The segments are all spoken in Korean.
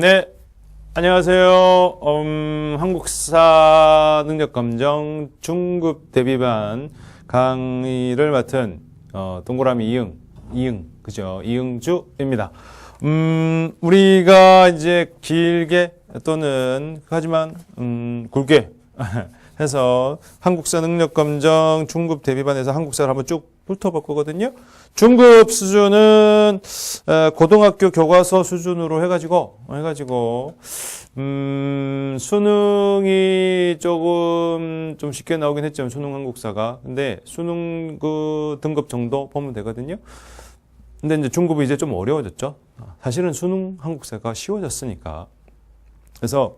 네, 안녕하세요. 한국사 능력검정 중급 대비반 강의를 맡은 동그라미 이응, 그죠? 이응주입니다. 우리가 이제 길게 또는 하지만 굵게 해서 한국사 능력검정 중급 대비반에서 한국사를 한번 쭉 훑어볼 거거든요. 중급 수준은 고등학교 교과서 수준으로 해가지고 수능이 조금 좀 쉽게 나오긴 했지만 수능 한국사가 근데 수능 그 등급 정도 보면 되거든요. 근데 이제 중급이 이제 좀 어려워졌죠. 사실은 수능 한국사가 쉬워졌으니까. 그래서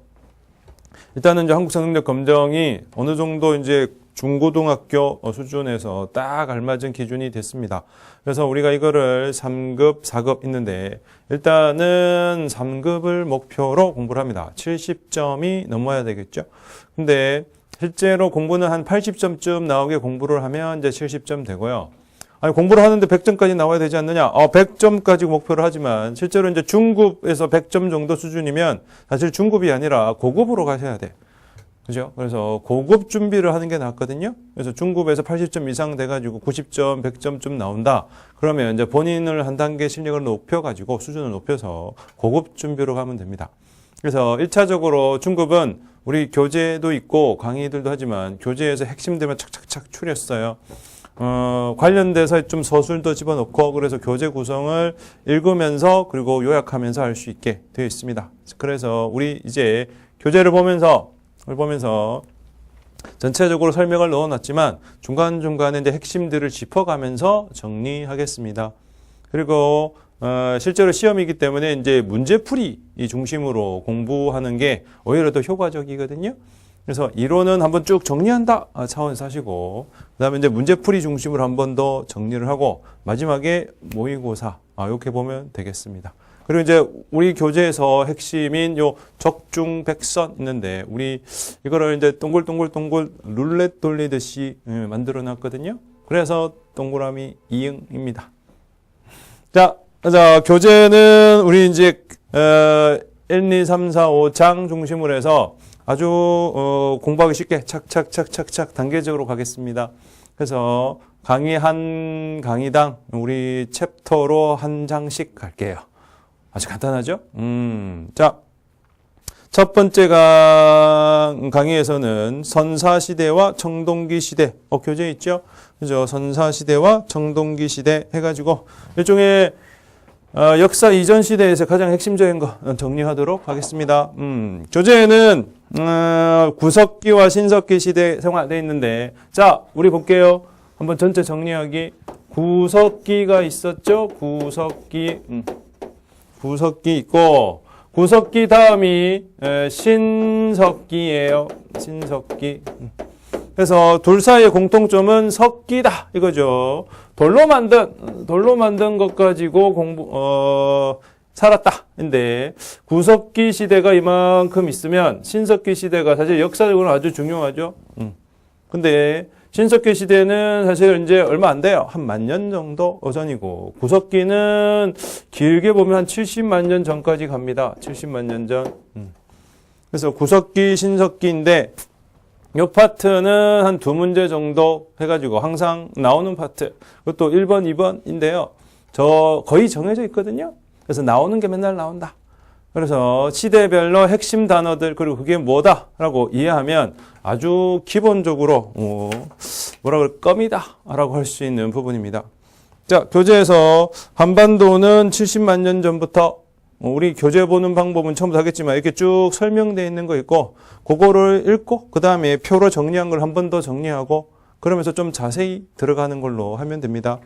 일단은 이제 한국사 능력 검정이 어느 정도 이제 중고등학교 수준에서 딱 알맞은 기준이 됐습니다. 그래서 우리가 이거를 3급, 4급 있는데 일단은 3급을 목표로 공부를 합니다. 70점이 넘어야 되겠죠. 근데 실제로 공부는 한 80점쯤 나오게 공부를 하면 이제 70점 되고요. 아니, 공부를 하는데 100점까지 나와야 되지 않느냐? 100점까지 목표를 하지만 실제로 이제 중급에서 100점 정도 수준이면 사실 중급이 아니라 고급으로 가셔야 돼. 그죠? 그래서 고급 준비를 하는 게 낫거든요. 그래서 중급에서 80점 이상 돼가지고 90점, 100점쯤 나온다. 그러면 이제 본인을 한 단계 실력을 높여가지고 수준을 높여서 고급 준비로 가면 됩니다. 그래서 1차적으로 중급은 우리 교재도 있고 강의들도 하지만 교재에서 핵심들만 착착착 추렸어요. 관련돼서 좀 서술도 집어넣고 그래서 교재 구성을 읽으면서 그리고 요약하면서 할 수 있게 되어 있습니다. 그래서 우리 이제 교재를 보면서 전체적으로 설명을 넣어놨지만 중간중간에 이제 핵심들을 짚어가면서 정리하겠습니다. 그리고 실제로 시험이기 때문에 이제 문제풀이 중심으로 공부하는 게 오히려 더 효과적이거든요. 그래서 이론은 한번 쭉 정리한다 차원에서 하시고 그다음에 이제 문제풀이 중심으로 한 번 더 정리를 하고 마지막에 모의고사 이렇게 보면 되겠습니다. 그리고 이제 우리 교재에서 핵심인 요 적중백선 있는데 우리 이거를 이제 동글동글 룰렛 돌리듯이 만들어 놨거든요. 그래서 동그라미 이응입니다. 자, 교재는 우리 이제 1, 2, 3, 4, 5장 중심으로 해서 아주 공부하기 쉽게 착착착착착 단계적으로 가겠습니다. 그래서 강의 한 강의당 우리 챕터로 한 장씩 갈게요. 아주 간단하죠? 자, 첫 번째 강의에서는 선사시대와 청동기 시대 교재 있죠? 그죠? 선사시대와 청동기 시대 해가지고 일종의 역사 이전 시대에서 가장 핵심적인 거 정리하도록 하겠습니다. 교재에는 구석기와 신석기 시대 생활되어 있는데 자, 우리 볼게요. 한번 전체 정리하기. 구석기가 있었죠? 구석기 있고 구석기 다음이 신석기예요. 신석기. 그래서 둘 사이의 공통점은 석기다 이거죠. 돌로 만든 것 가지고 살았다. 근데 구석기 시대가 이만큼 있으면 신석기 시대가 사실 역사적으로 아주 중요하죠. 근데 신석기 시대는 사실 이제 얼마 안 돼요. 한 10,000년 정도 전이고 구석기는 길게 보면 한 70만 년 전까지 갑니다. 70만 년 전. 그래서 구석기, 신석기인데 이 파트는 한 2문제 정도 해가지고 항상 나오는 파트. 그것도 1번, 2번인데요. 거의 정해져 있거든요. 그래서 나오는 게 맨날 나온다. 그래서 시대별로 핵심 단어들 그리고 그게 뭐다라고 이해하면 아주 기본적으로 껌이다 라고 할 수 있는 부분입니다. 자, 교재에서 한반도는 70만 년 전부터 우리 교재 보는 방법은 처음부터 하겠지만 이렇게 쭉 설명되어 있는 거 있고 그거를 읽고 그 다음에 표로 정리한 걸 한 번 더 정리하고 그러면서 좀 자세히 들어가는 걸로 하면 됩니다.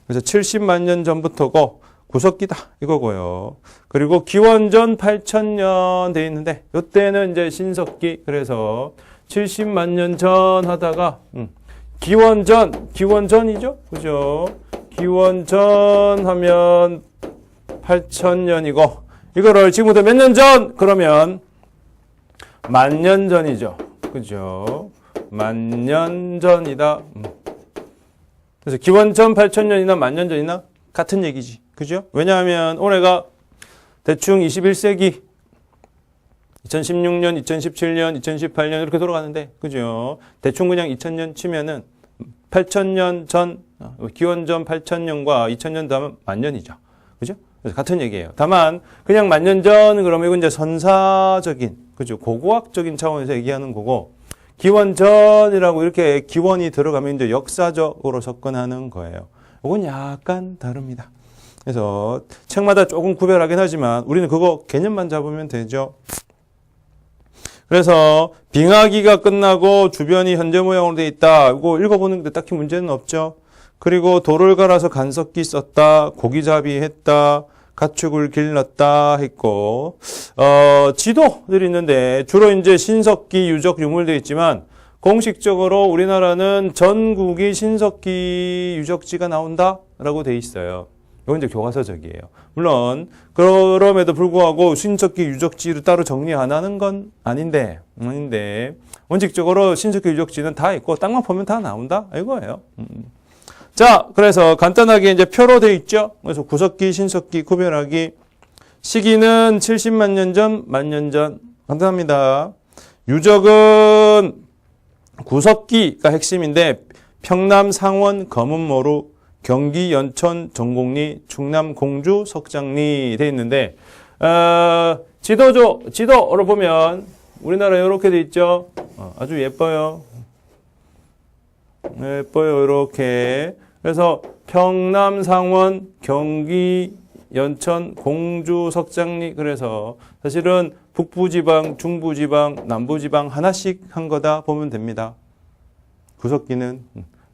그래서 70만 년 전부터고 구석기다 이거고요. 그리고 기원전 8,000년 돼 있는데 이때는 이제 신석기. 그래서 70만 년 전 하다가 기원전이죠, 그죠? 기원전 하면 8,000년이고 이거를 지금부터 몇 년 전? 그러면 10,000년 전이죠, 그죠? 10,000년 전이다. 그래서 기원전 8,000년이나 10,000년 전이나 같은 얘기지. 그죠? 왜냐하면 올해가 대충 21세기 2016년, 2017년, 2018년 이렇게 돌아가는데, 그죠? 대충 그냥 2000년 치면은 8000년 전, 기원전 8000년과 2000년 다음은 만년이죠. 그죠? 그래서 같은 얘기예요. 다만, 그냥 만년 전, 그러면 이건 이제 선사적인, 그죠? 고고학적인 차원에서 얘기하는 거고, 기원전이라고 이렇게 기원이 들어가면 이제 역사적으로 접근하는 거예요. 이건 약간 다릅니다. 그래서 책마다 조금 구별하긴 하지만 우리는 그거 개념만 잡으면 되죠. 그래서 빙하기가 끝나고 주변이 현재 모양으로 돼 있다. 이거 읽어보는데 딱히 문제는 없죠. 그리고 돌을 갈아서 간섭기 썼다. 고기잡이 했다. 가축을 길렀다 했고, 지도들이 있는데 주로 이제 신석기 유적 유물되어 있지만 공식적으로 우리나라는 전국이 신석기 유적지가 나온다라고 돼 있어요. 이건 이제 교과서적이에요. 물론 그럼에도 불구하고 신석기 유적지를 따로 정리 안 하는 건 아닌데 원칙적으로 신석기 유적지는 다 있고 땅만 보면 다 나온다 이거예요. 자, 그래서 간단하게 이제 표로 돼 있죠. 그래서 구석기, 신석기 구별하기. 시기는 70만 년 전, 만년 전. 간단합니다. 유적은 구석기가 핵심인데 평남 상원 검은모루, 경기 연천 정곡리, 충남 공주 석장리 돼 있는데 지도로 보면 우리나라 이렇게 돼 있죠. 아주 예뻐요. 예뻐요, 이렇게. 그래서 평남 상원, 경기 연천, 공주 석장리. 그래서 사실은 북부지방, 중부지방, 남부지방 하나씩 한 거다 보면 됩니다. 구석기는.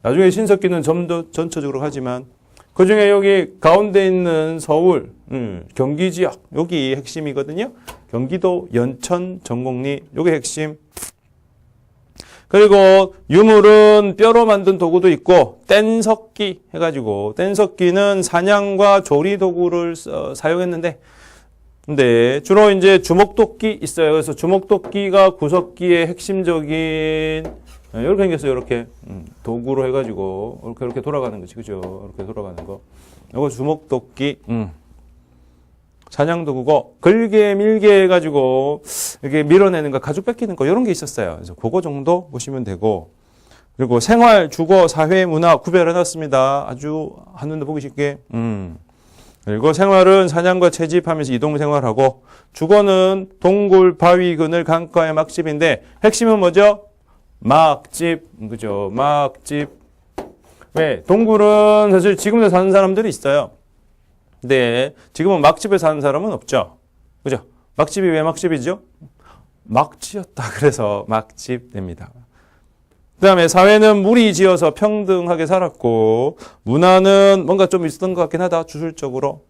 나중에 신석기는 좀 더 전체적으로 하지만 그 중에 여기 가운데 있는 서울, 경기 지역, 여기 핵심이거든요. 경기도 연천 정곡리, 요게 핵심. 그리고 유물은 뼈로 만든 도구도 있고 뗀석기 해가지고 뗀석기는 사냥과 조리 도구를 사용했는데 근데 주로 이제 주먹도끼 있어요. 그래서 주먹도끼가 구석기의 핵심적인 이렇게 생겼어요. 이렇게 도구로 해가지고 이렇게 돌아가는 거지, 그죠? 이렇게 돌아가는 거. 이거 주먹도끼. 사냥도구고 걸게 밀게 해가지고 이렇게 밀어내는 거, 가죽 뺏기는 거 이런 게 있었어요. 그래서 그거 정도 보시면 되고 그리고 생활, 주거, 사회, 문화 구별해놨습니다. 아주 한눈에 보기 쉽게. 그리고 생활은 사냥과 채집하면서 이동 생활하고 주거는 동굴, 바위, 그늘, 강가의 막집인데 핵심은 뭐죠? 막집, 그죠? 막집. 왜? 동굴은 사실 지금도 사는 사람들이 있어요. 근데 지금은 막집에 사는 사람은 없죠. 그죠? 막집이 왜 막집이죠? 막지였다. 그래서 막집 됩니다. 그 다음에 사회는 무리 지어서 평등하게 살았고 문화는 뭔가 좀 있었던 것 같긴 하다. 주술적으로.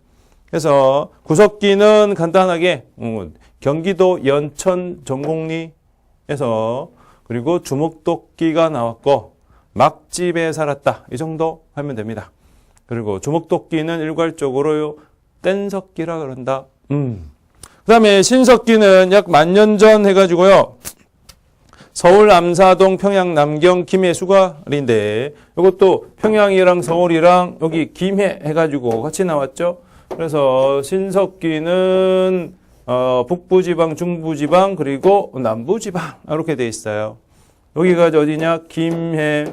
그래서 구석기는 간단하게 경기도 연천 정곡리에서 그리고 주먹도끼가 나왔고 막집에 살았다. 이 정도 하면 됩니다. 그리고 주먹도끼는 일괄적으로 뗀석기라 그런다. 그 다음에 신석기는 약 만년 전 해가지고요. 서울 암사동 평양 남경 김해 수가리인데 이것도 평양이랑 서울이랑 여기 김해 해가지고 같이 나왔죠. 그래서 신석기는 북부지방, 중부지방 그리고 남부지방 이렇게 돼 있어요. 여기가 어디냐? 김해.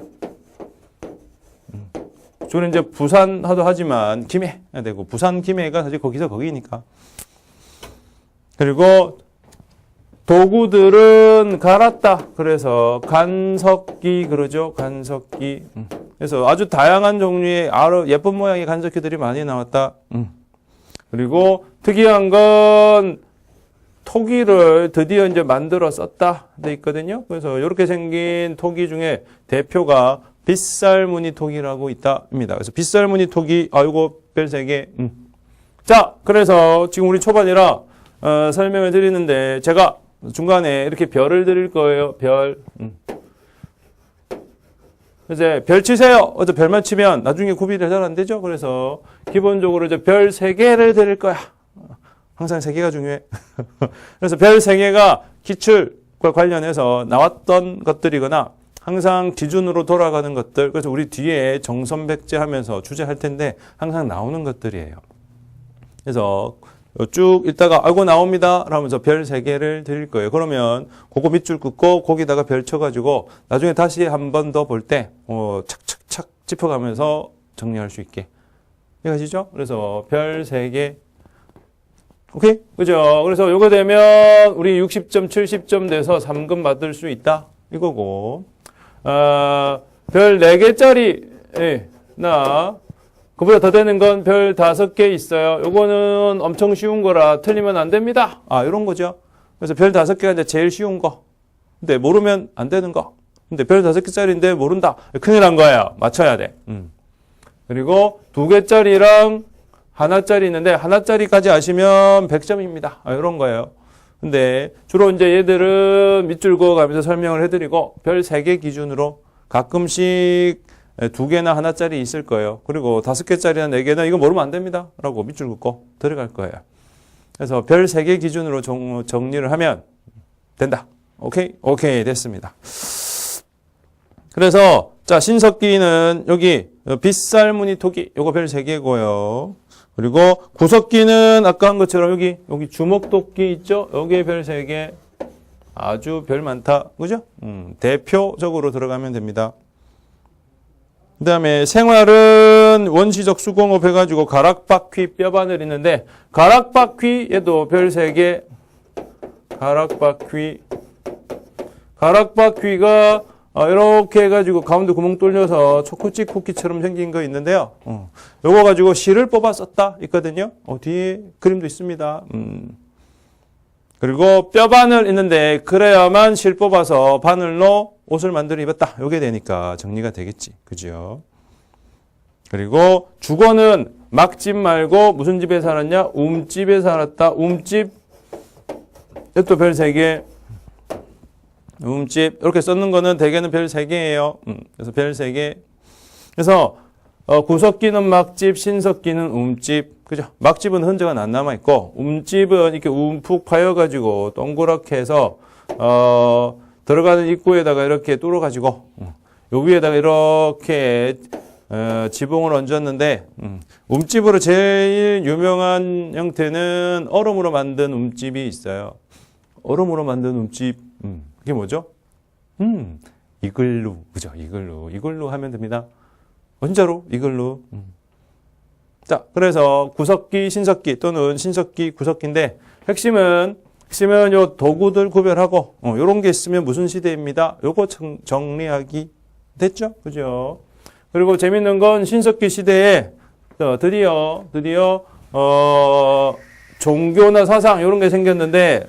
주로 이제 부산 하도 하지만 김해 되고 부산 김해가 사실 거기서 거기니까. 그리고 도구들은 갈았다. 그래서 간석기 그러죠. 간석기. 그래서 아주 다양한 종류의 예쁜 모양의 간석기들이 많이 나왔다. 그리고 특이한 건 토기를 드디어 이제 만들어 썼다 돼 있거든요. 그래서 이렇게 생긴 토기 중에 대표가 빗살무늬 토기라고 있다입니다. 그래서 빗살무늬 토기, 요거 별 3개. 자, 그래서 지금 우리 초반이라 설명을 드리는데 제가 중간에 이렇게 별을 드릴 거예요. 별. 이제 별 치세요. 어제 별만 치면 나중에 구별이 잘 안 되죠. 그래서 기본적으로 이제 별 3개를 드릴 거야. 항상 3개가 중요해. 그래서 별 3개가 기출과 관련해서 나왔던 것들이거나 항상 기준으로 돌아가는 것들. 그래서 우리 뒤에 정선백제 하면서 주제할 텐데 항상 나오는 것들이에요. 그래서 쭉 읽다가 알고 나옵니다 라면서 별 3개를 드릴 거예요. 그러면 그거 밑줄 긋고 거기다가 별 쳐가지고 나중에 다시 한 번 더 볼 때 착착착 짚어가면서 정리할 수 있게 이해가시죠? 그래서 별 3개 오케이? 그죠? 그래서 요거 되면 우리 60점 70점 돼서 3급 받을 수 있다 이거고 별 4개짜리 나 그보다 더 되는 건 별 5개 있어요. 요거는 엄청 쉬운 거라 틀리면 안 됩니다. 이런 거죠. 그래서 별 5개가 이제 제일 쉬운 거. 근데 모르면 안 되는 거. 근데 별 5개짜리인데 모른다. 큰일 난 거예요. 맞춰야 돼. 그리고 2개짜리랑 하나짜리 있는데 하나짜리까지 아시면 100점입니다. 이런 거예요. 근데 주로 이제 얘들은 밑줄 그어가면서 설명을 해드리고 별 3개 기준으로 가끔씩 2개나 하나짜리 있을 거예요. 그리고 5개짜리나 4개는 이거 모르면 안 됩니다. 라고 밑줄 긋고 들어갈 거예요. 그래서 별 3개 기준으로 정리를 하면 된다. 오케이? 오케이. 됐습니다. 그래서, 자, 신석기는 여기 빗살 무늬 토기, 요거 별 3개고요. 그리고 구석기는 아까 한 것처럼 여기 주먹도끼 있죠? 여기에 별 3개. 아주 별 많다. 그죠? 대표적으로 들어가면 됩니다. 그 다음에 생활은 원시적 수공업 해가지고 가락바퀴 뼈바늘 있는데 가락바퀴 얘도 별 3개 가락바퀴가 이렇게 해가지고 가운데 구멍 뚫려서 초코칩 쿠키처럼 생긴 거 있는데요. 요거 가지고 실을 뽑아 썼다 있거든요. 뒤에 그림도 있습니다. 그리고 뼈바늘 있는데 그래야만 실 뽑아서 바늘로 옷을 만들어 입었다. 요게 되니까 정리가 되겠지. 그죠? 그리고 주거는 막집 말고 무슨 집에 살았냐? 움집에 살았다. 움집. 이것도 별 3개. 움집. 이렇게 썼는 거는 대개는 별 3개예요. 그래서 별 3개. 그래서 구석기는 막집, 신석기는 움집. 그죠? 막집은 흔적은 안 남아있고, 움집은 이렇게 움푹 파여가지고, 동그랗게 해서, 들어가는 입구에다가 이렇게 뚫어가지고, 요 위에다가 이렇게, 지붕을 얹었는데, 움집으로 제일 유명한 형태는 얼음으로 만든 움집이 있어요. 얼음으로 만든 움집. 그게 뭐죠? 이글루. 그죠? 이글루 하면 됩니다. 원자로 이글루. 자, 그래서 구석기, 신석기 또는 신석기, 구석기인데 핵심은 요 도구들 구별하고 요런 게 있으면 무슨 시대입니다. 요거 정리하기 됐죠? 그죠? 그리고 재밌는 건 신석기 시대에 드디어 종교나 사상 요런 게 생겼는데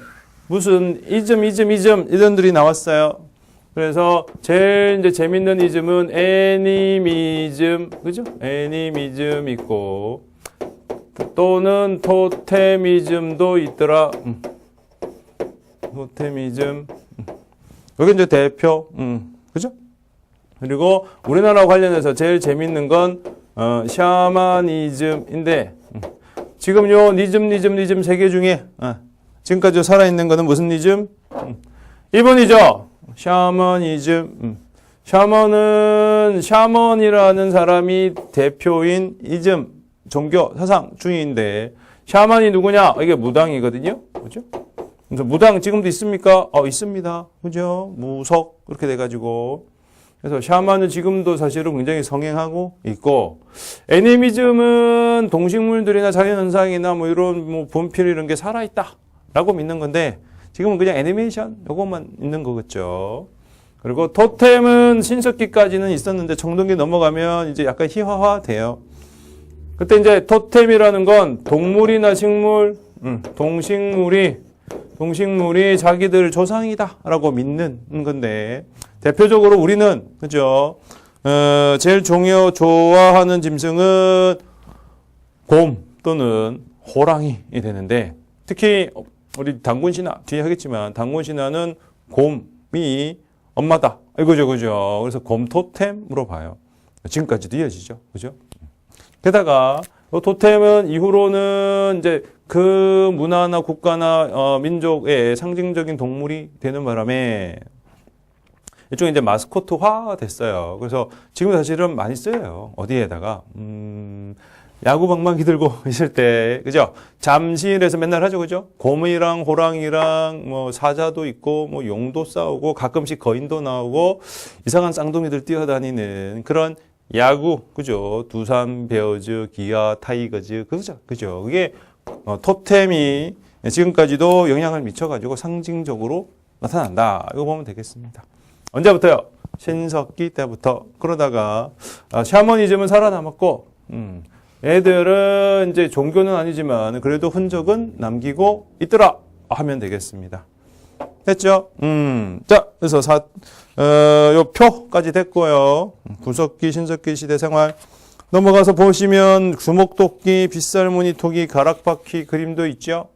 무슨 이즘들이 나왔어요. 그래서 제일 이제 재밌는 이즘은 애니미즘, 그죠? 애니미즘 있고, 또는 토테미즘도 있더라. 토테미즘. 여기 이제 대표, 그죠? 그리고 우리나라 관련해서 제일 재밌는 건, 샤머니즘인데, 지금 요 니즘 3개 중에, 지금까지 살아있는 거는 무슨 니즘? 이분이죠. 샤머니즘. 샤먼이라는 사람이 대표인 이즘, 종교, 사상 중인데, 샤먼이 누구냐? 이게 무당이거든요. 그죠? 그래서 무당 지금도 있습니까? 있습니다. 그죠? 무석, 이렇게 돼가지고. 그래서 샤먼은 지금도 사실은 굉장히 성행하고 있고, 애니미즘은 동식물들이나 자연현상이나 뭐 이런 뭐 분필 이런 게 살아있다. 라고 믿는 건데, 지금은 그냥 애니메이션 요것만 있는 거겠죠. 그리고 토템은 신석기까지는 있었는데 청동기 넘어가면 이제 약간 희화화 돼요. 그때 이제 토템이라는 건 동물이나 식물, 동식물이 자기들 조상이다라고 믿는 건데 대표적으로 우리는 그죠? 제일 좋아하는 짐승은 곰 또는 호랑이 되는데 특히 우리 단군신화 뒤에 하겠지만 단군신화는 곰이 엄마다 이거죠, 그죠? 그래서 곰 토템으로 봐요. 지금까지도 이어지죠, 그죠? 게다가 토템은 이후로는 이제 그 문화나 국가나 민족의 상징적인 동물이 되는 바람에 일종의 이제 마스코트화 됐어요. 그래서 지금 사실은 많이 써요. 어디에다가 야구방망이 들고 있을 때, 그죠? 잠실에서 맨날 하죠, 그죠? 곰이랑 호랑이랑 뭐 사자도 있고, 뭐 용도 싸우고, 가끔씩 거인도 나오고, 이상한 쌍둥이들 뛰어다니는 그런 야구, 그죠? 두산 베어즈, 기아 타이거즈, 그죠? 그게 토템이 지금까지도 영향을 미쳐가지고 상징적으로 나타난다. 이거 보면 되겠습니다. 언제부터요? 신석기 때부터. 그러다가 샤머니즘은 살아남았고, 애들은 이제 종교는 아니지만 그래도 흔적은 남기고 있더라 하면 되겠습니다. 됐죠? 자, 그래서 요 표까지 됐고요. 구석기, 신석기 시대 생활. 넘어가서 보시면 주먹도끼, 빗살무늬 토기, 가락바퀴 그림도 있죠.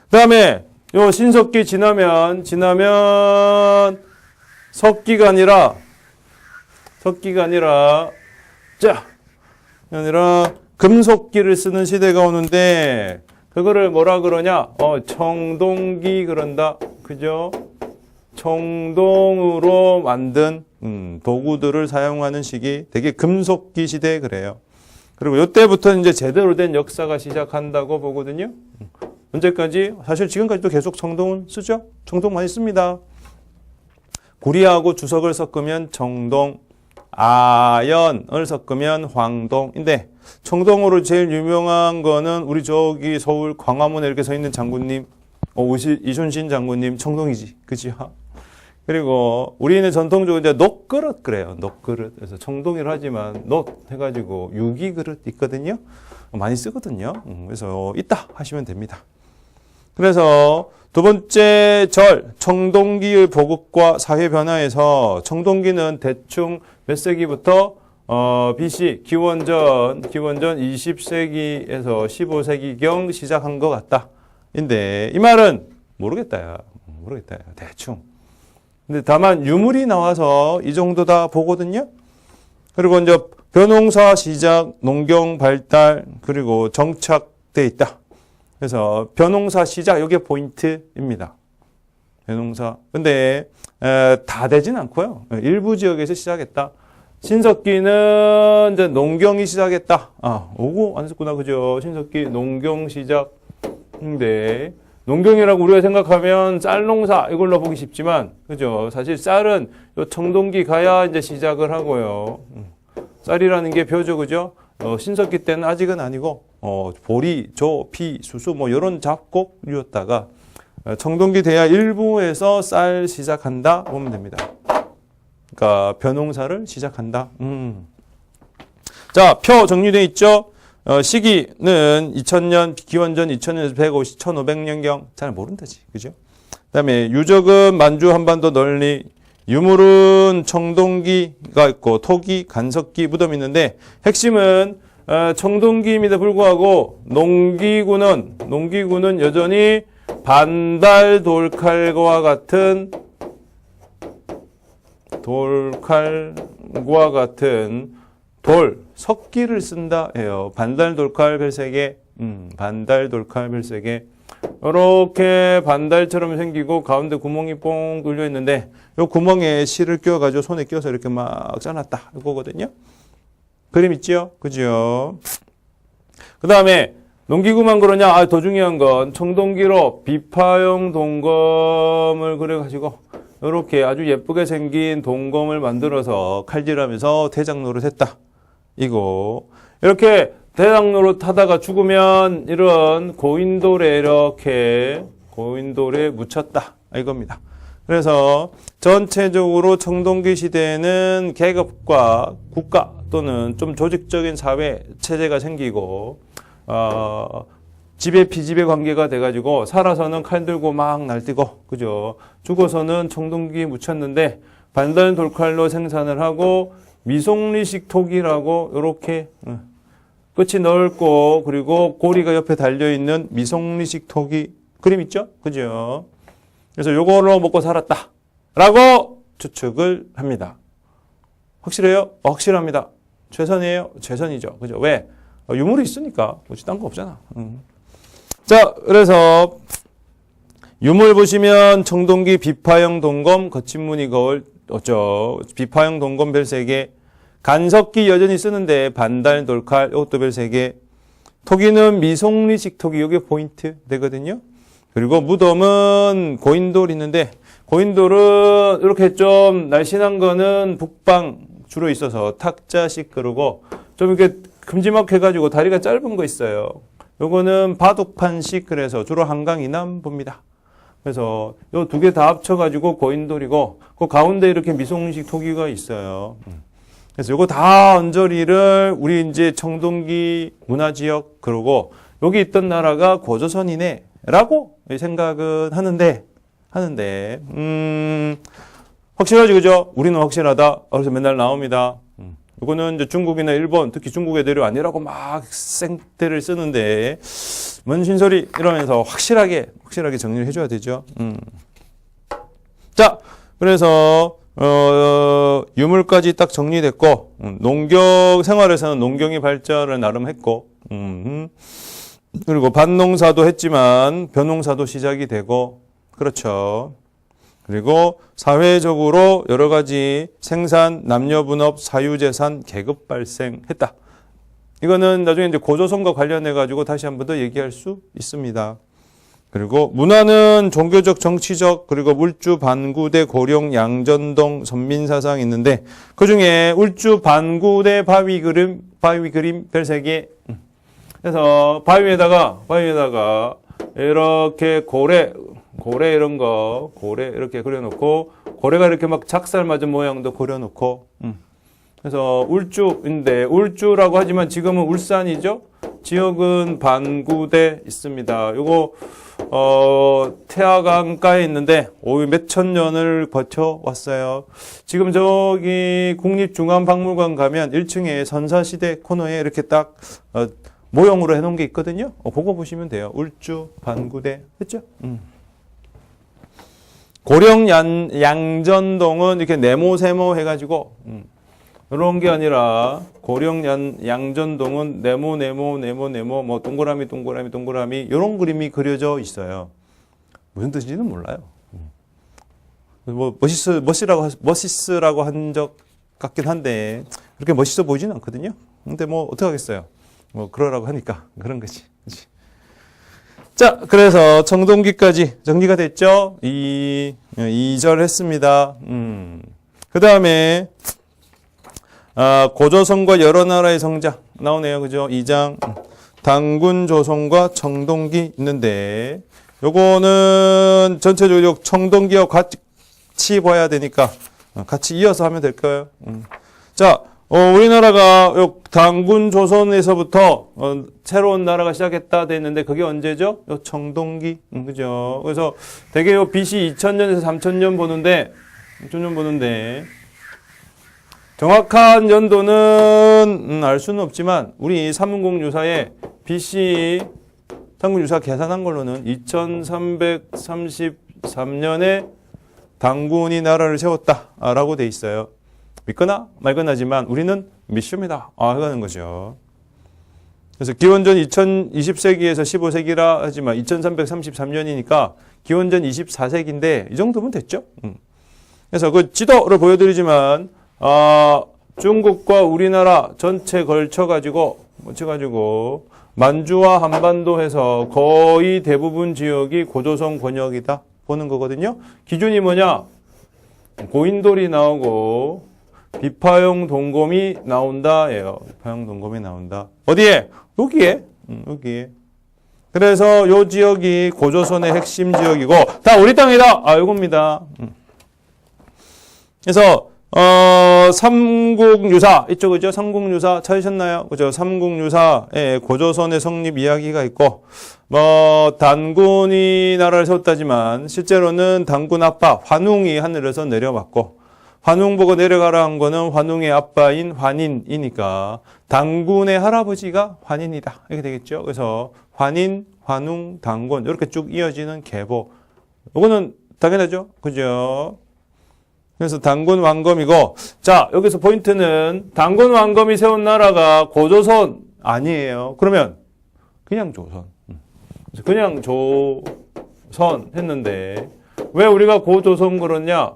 그다음에 요 신석기 지나면 석기가 아니라 금속기를 쓰는 시대가 오는데 그거를 뭐라 그러냐? 청동기 그런다. 그죠? 청동으로 만든 도구들을 사용하는 시기 되게 금속기 시대 그래요. 그리고 이때부터 이제 제대로 된 역사가 시작한다고 보거든요. 언제까지? 사실 지금까지도 계속 청동은 쓰죠. 청동 많이 씁니다. 구리하고 주석을 섞으면 청동, 아연을 섞으면 황동인데 청동으로 제일 유명한 거는 우리 저기 서울 광화문에 이렇게 서 있는 장군님, 이순신 장군님 청동이지, 그지요? 그리고 우리는 전통적으로 이제 녹그릇 그래요. 녹그릇. 그래서 청동이라 하지만 녹 해가지고 유기 그릇 있거든요. 많이 쓰거든요. 그래서 있다 하시면 됩니다. 그래서 두 번째 절, 청동기의 보급과 사회 변화에서 청동기는 대충 몇 세기부터 BC 기원전 20세기에서 15세기경 시작한 것 같다. 인데 이 말은 모르겠다야. 대충. 근데 다만 유물이 나와서 이 정도다 보거든요. 그리고 이제 벼농사 시작, 농경 발달, 그리고 정착돼 있다. 그래서 벼농사 시작, 이게 포인트입니다. 벼농사. 근데 다 되진 않고요. 일부 지역에서 시작했다. 신석기는 이제 농경이 시작했다. 오고 안 썼구나, 그죠? 신석기 농경 시작. 근데 농경이라고 우리가 생각하면 쌀 농사 이걸로 보기 쉽지만, 그죠? 사실 쌀은 요 청동기 가야 이제 시작을 하고요. 쌀이라는 게 벼죠, 그죠? 신석기 때는 아직은 아니고, 보리, 조, 피, 수수 뭐 이런 잡곡이었다가 청동기 돼야 일부에서 쌀 시작한다 보면 됩니다. 그러니까 벼농사를 시작한다. 자, 표 정리되어 있죠? 시기는 2000년, 기원전 2000년에서 150, 1500년경. 잘 모른다지. 그죠? 그 다음에 유적은 만주 한반도 널리, 유물은 청동기가 있고, 토기, 간석기, 무덤이 있는데, 핵심은, 청동기임에도 불구하고, 농기구는 여전히 반달 돌칼과 같은 석기를 쓴다 해요. 반달 돌칼 별세개, 이렇게 반달처럼 생기고 가운데 구멍이 뽕 뚫려 있는데 요 구멍에 실을 끼워가지고 손에 끼워서 이렇게 막 짜놨다 이거거든요. 그림 있죠? 그죠? 그 다음에 농기구만 그러냐? 더 중요한 건 청동기로 비파형 동검을 그려가지고 이렇게 아주 예쁘게 생긴 동검을 만들어서 칼질하면서 대장 노릇했다. 이거 이렇게 대장 노릇하다가 죽으면 이런 고인돌에 묻혔다. 이겁니다. 그래서 전체적으로 청동기 시대에는 계급과 국가 또는 좀 조직적인 사회 체제가 생기고 지배 피지배 관계가 돼가지고 살아서는 칼 들고 막 날뛰고 그죠? 죽어서는 청동기 묻혔는데 반달 돌칼로 생산을 하고 미송리식 토기라고 이렇게 끝이 넓고 그리고 고리가 옆에 달려있는 미송리식 토기 그림 있죠? 그죠? 그래서 요걸로 먹고 살았다 라고 추측을 합니다. 확실해요? 확실합니다. 최선이에요? 최선이죠. 그죠? 왜? 유물이 있으니까. 뭐지 딴 거 없잖아. 자, 그래서 유물 보시면 청동기 비파형 동검 거친 무늬 거울 비파형 동검 별 3개 간석기 여전히 쓰는데 반달, 돌칼, 이것도 별 3개. 토기는 미송리식 토기, 이게 포인트 되거든요. 그리고 무덤은 고인돌 있는데 고인돌은 이렇게 좀 날씬한 거는 북방 주로 있어서 탁자식 그러고 좀 이렇게 큼지막해가지고 다리가 짧은 거 있어요. 요거는 바둑판식 그래서 주로 한강 이남 봅니다. 그래서 요 2개 다 합쳐가지고 고인돌이고 그 가운데 이렇게 미송식 토기가 있어요. 그래서 요거 다 언저리를 우리 이제 청동기 문화지역 그러고 여기 있던 나라가 고조선이네라고 생각은 하는데 확실하지 그죠? 우리는 확실하다. 그래서 맨날 나옵니다. 요거는 이제 중국이나 일본 특히 중국 애들이 아니라고 막 생떼를 쓰는데 뭔 신소리 이러면서 확실하게 정리를 해줘야 되죠. 자, 그래서 유물까지 딱 정리됐고 농경 생활에서는 농경이 발전을 나름 했고 그리고 밭농사도 했지만 벼농사도 시작이 되고 그렇죠. 그리고 사회적으로 여러 가지 생산, 남녀분업, 사유재산, 계급 발생했다. 이거는 나중에 이제 고조선과 관련해 가지고 다시 한 번 더 얘기할 수 있습니다. 그리고 문화는 종교적, 정치적, 그리고 울주, 반구대, 고령, 양전동, 선민사상 있는데 그 중에 울주, 반구대, 바위 그림 별 3개. 그래서 바위에다가 이렇게 고래 이런 거, 고래 이렇게 그려놓고 고래가 이렇게 막 작살 맞은 모양도 그려놓고 그래서 울주인데 울주라고 하지만 지금은 울산이죠. 지역은 반구대 있습니다. 요거 태화강가에 있는데 몇천 년을 버텨왔어요. 지금 저기 국립중앙박물관 가면 1층에 선사시대 코너에 이렇게 딱 모형으로 해놓은 게 있거든요. 그거 보시면 돼요. 울주 반구대 했죠? 고령 양전동은 이렇게 네모세모 해가지고 그런 게 아니라 고령 양전동은 네모 뭐 동그라미 이런 그림이 그려져 있어요. 무슨 뜻인지는 몰라요. 뭐 멋있으라고 한 적 같긴 한데 그렇게 멋있어 보이지는 않거든요. 근데 뭐 어떡 하겠어요. 뭐 그러라고 하니까 그런 거지. 자, 그래서 청동기까지 정리가 됐죠? 2절 했습니다. 그 다음에 고조선과 여러 나라의 성자 나오네요. 그죠? 2장 당군 조선과 청동기 있는데 요거는 전체적으로 청동기와 같이 봐야 되니까 같이 이어서 하면 될까요? 자, 우리나라가 당군 조선에서부터 새로운 나라가 시작했다 됐는데 그게 언제죠? 청동기. 그죠? 그래서 되게 BC 2000년에서 3000년 보는데 정확한 연도는 알 수는 없지만 우리 삼국유사에 BC 삼국유사 계산한 걸로는 2333년에 당군이 나라를 세웠다라고 돼 있어요. 믿거나 말거나지만 우리는 믿습니다. 하는 거죠. 그래서 기원전 20세기에서 15세기라 하지만 2333년이니까 기원전 24세기인데 이 정도면 됐죠. 그래서 그 지도를 보여드리지만 중국과 우리나라 전체 걸쳐가지고 만주와 한반도 해서 거의 대부분 지역이 고조선 권역이다 보는 거거든요. 기준이 뭐냐? 고인돌이 나오고 비파용 동검이 나온다예요. 비파용 동검이 나온다. 어디에? 여기에. 그래서 요 지역이 고조선의 핵심 지역이고 다 우리 땅이다. 요겁니다. 그래서 삼국유사 있죠, 그죠? 삼국유사 찾으셨나요? 그죠? 삼국유사에 고조선의 성립 이야기가 있고 단군이 나라를 세웠다지만 실제로는 단군 아빠 환웅이 하늘에서 내려왔고 환웅 보고 내려가라 한 거는 환웅의 아빠인 환인이니까 단군의 할아버지가 환인이다 이렇게 되겠죠. 그래서 환인, 환웅, 단군 이렇게 쭉 이어지는 계보. 이거는 당연하죠, 그죠? 그래서 단군 왕검이고, 자, 여기서 포인트는 단군 왕검이 세운 나라가 고조선 아니에요. 그러면 그냥 조선. 그냥 조선 했는데 왜 우리가 고조선 그러냐?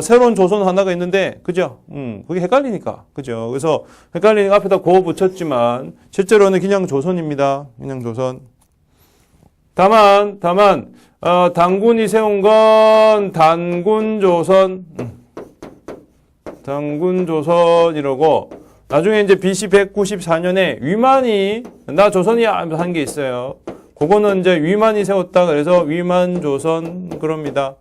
새로운 조선 하나가 있는데, 그죠? 그게 헷갈리니까. 그죠? 그래서 헷갈리니까 앞에다 고 붙였지만, 실제로는 그냥 조선입니다. 그냥 조선. 다만, 단군이 세운 건 단군조선, 단군조선이라고, 나중에 이제 BC 194년에 위만이, 나 조선이야! 한 게 있어요. 그거는 이제 위만이 세웠다. 그래서 위만조선, 그럽니다.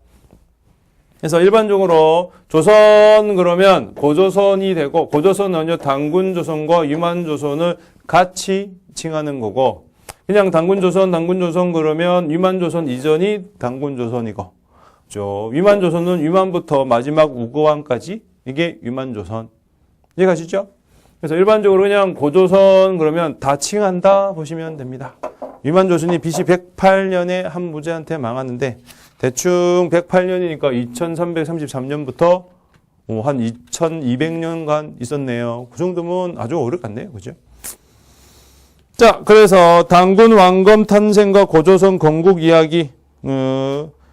그래서 일반적으로 조선 그러면 고조선이 되고, 고조선은 단군조선과 위만조선을 같이 칭하는 거고, 그냥 단군조선 그러면 위만조선 이전이 단군조선이고, 위만조선은 위만부터 마지막 우고왕까지 이게 위만조선. 이해가시죠? 그래서 일반적으로 그냥 고조선 그러면 다 칭한다 보시면 됩니다. 위만조선이 BC 108년에 한 무제한테 망하는데, 대충 108년이니까 2333년부터 한 2200년간 있었네요. 그 정도면 아주 오래 갔네요. 그죠? 자, 그래서 단군 왕검 탄생과 고조선 건국 이야기,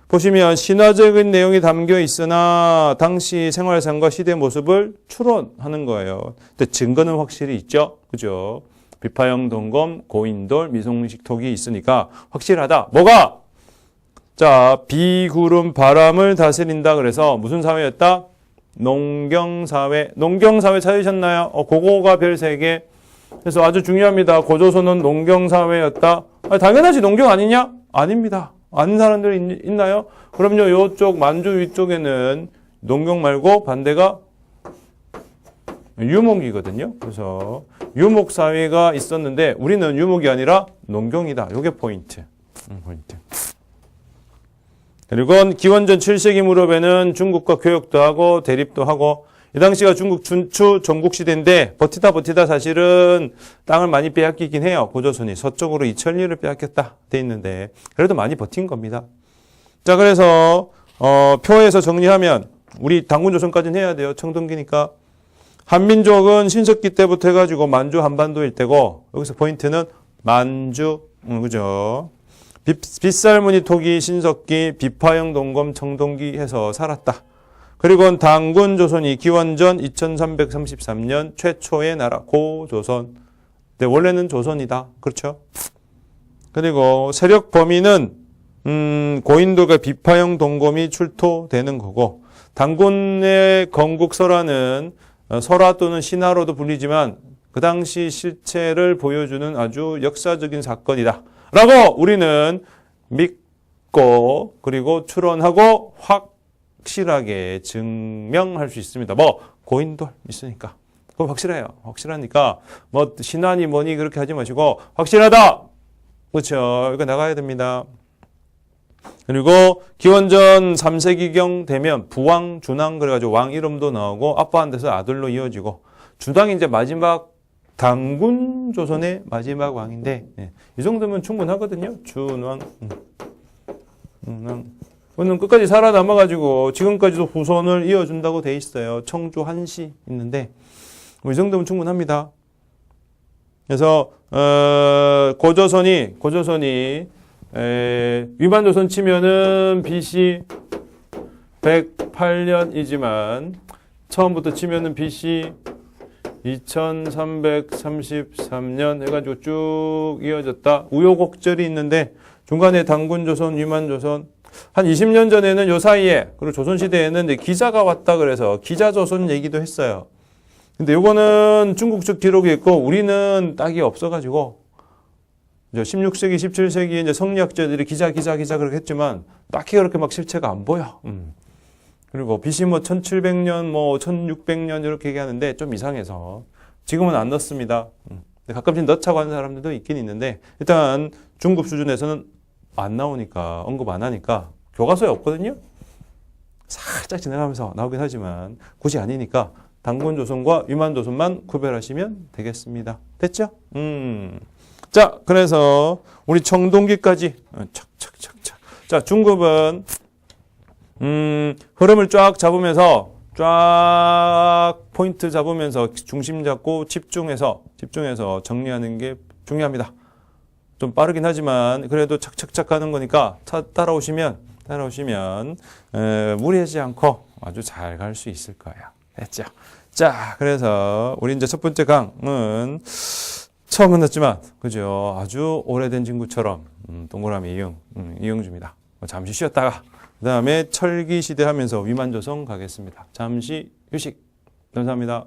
보시면 신화적인 내용이 담겨 있으나 당시 생활상과 시대 모습을 추론하는 거예요. 근데 증거는 확실히 있죠. 그죠? 비파형 동검, 고인돌, 미송식 톡이 있으니까 확실하다. 뭐가? 자, 비구름 바람을 다스린다. 그래서 무슨 사회였다? 농경사회. 농경사회 찾으셨나요? 그거가 별 3개. 그래서 아주 중요합니다. 고조선은 농경사회였다. 당연하지 농경 아니냐? 아닙니다. 아닌 사람들이 있나요? 그럼요. 요쪽 만주 위쪽에는 농경 말고 반대가 유목이거든요. 그래서 유목사회가 있었는데 우리는 유목이 아니라 농경이다. 요게 포인트. 포인트. 그리고 기원전 7세기 무렵에는 중국과 교역도 하고 대립도 하고, 이 당시가 중국 춘추 전국시대인데 버티다 사실은 땅을 많이 빼앗기긴 해요. 고조선이 서쪽으로 이천리를 빼앗겼다 돼 있는데 그래도 많이 버틴 겁니다. 자, 그래서 표에서 정리하면 우리 단군조선까지는 해야 돼요. 청동기니까. 한민족은 신석기 때부터 해가지고 만주 한반도 일대고, 여기서 포인트는 만주, 그죠? 빗살무늬 토기, 신석기, 비파형 동검, 청동기 해서 살았다. 그리고 단군조선이 기원전 2333년 최초의 나라 고조선. 근데 원래는 조선이다. 그렇죠? 그리고 세력 범위는 고인돌과 비파형 동검이 출토되는 거고, 단군의 건국설화는 설화 또는 신화로도 불리지만 그 당시 실체를 보여주는 아주 역사적인 사건이다 라고 우리는 믿고 그리고 추론하고 확실하게 증명할 수 있습니다. 뭐 고인돌 있으니까 그거 확실해요. 확실하니까 뭐 신화니 뭐니 그렇게 하지 마시고 확실하다. 그렇죠. 이거 나가야 됩니다. 그리고 기원전 3세기경 되면 부왕, 준왕 그래가지고 왕 이름도 나오고 아빠한테서 아들로 이어지고, 주당이 이제 마지막 단군 조선의 마지막 왕인데, 이 정도면 충분하거든요. 준왕. 그는 끝까지 살아남아가지고 지금까지도 후손을 이어준다고 돼 있어요. 청주 한시 있는데 이 정도면 충분합니다. 그래서 고조선이 위만조선 치면은 BC 108년이지만 처음부터 치면은 BC 2333년 해가지고 쭉 이어졌다. 우여곡절이 있는데 중간에 단군조선, 위만조선 한 20년 전에는 요 사이에, 그리고 조선시대에는 이제 기자가 왔다 그래서 기자조선 얘기도 했어요. 근데 요거는 중국 측 기록이 있고 우리는 딱이 없어가지고 16세기, 17세기에 이제 성리학자들이 기자 그렇게 했지만 딱히 그렇게 막 실체가 안 보여. 그리고 BC 뭐 1700년, 뭐 1600년 이렇게 얘기하는데 좀 이상해서 지금은 안 넣습니다. 가끔씩 넣자고 하는 사람들도 있긴 있는데 일단 중급 수준에서는 안 나오니까, 언급 안 하니까 교과서에 없거든요. 살짝 지나가면서 나오긴 하지만 굳이 아니니까 단군조선과 위만조선만 구별하시면 되겠습니다. 됐죠? 자, 그래서 우리 청동기까지 착착착착. 자, 중급은 흐름을 쫙 잡으면서 쫙 포인트 잡으면서 중심 잡고 집중해서 정리하는 게 중요합니다. 좀 빠르긴 하지만 그래도 착착착 가는 거니까 따라오시면 따라오시면 무리하지 않고 아주 잘 갈 수 있을 거예요. 됐죠? 자, 그래서 우리 이제 첫 번째 강은 처음 만났지만 그죠? 아주 오래된 친구처럼 동그라미 이응 줍니다. 잠시 쉬었다가 그 다음에 철기 시대 하면서 위만조선 가겠습니다. 잠시 휴식. 감사합니다.